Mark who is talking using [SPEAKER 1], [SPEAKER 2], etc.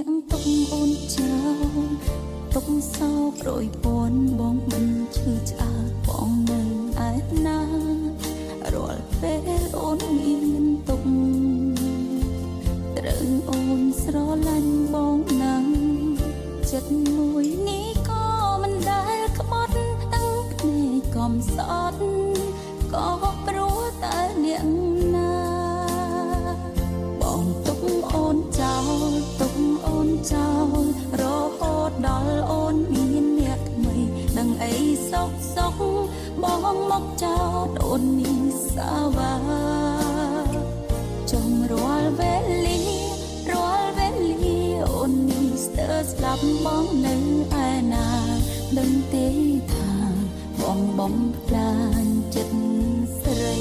[SPEAKER 1] ងទុកអូនចោលទុកសោករយពន់បងមិនឈឺឆ្អាលបងនៅឯណារាល់ពេលអូនមានទុកត្រូវអូនស្រឡាញ់បងណាស់ចិត្តមួយនេះក៏មិនដែលក្បត់តាំងភ្នែកកំសត់ក៏ព្រោះតែអ្នកណាបងទុកអូនចោលទុកអូនចោលរហូតដល់អូនមានអ្នកថ្មីនឹងអីសុកសុកបងមកចោលអូននេះសាវ៉ាចង់រាល់វេលាអូននេះស្ទើរស្លាប់បងនៅឯណាដឹងទេថាបងបំផ្លាញចិត្តស្រី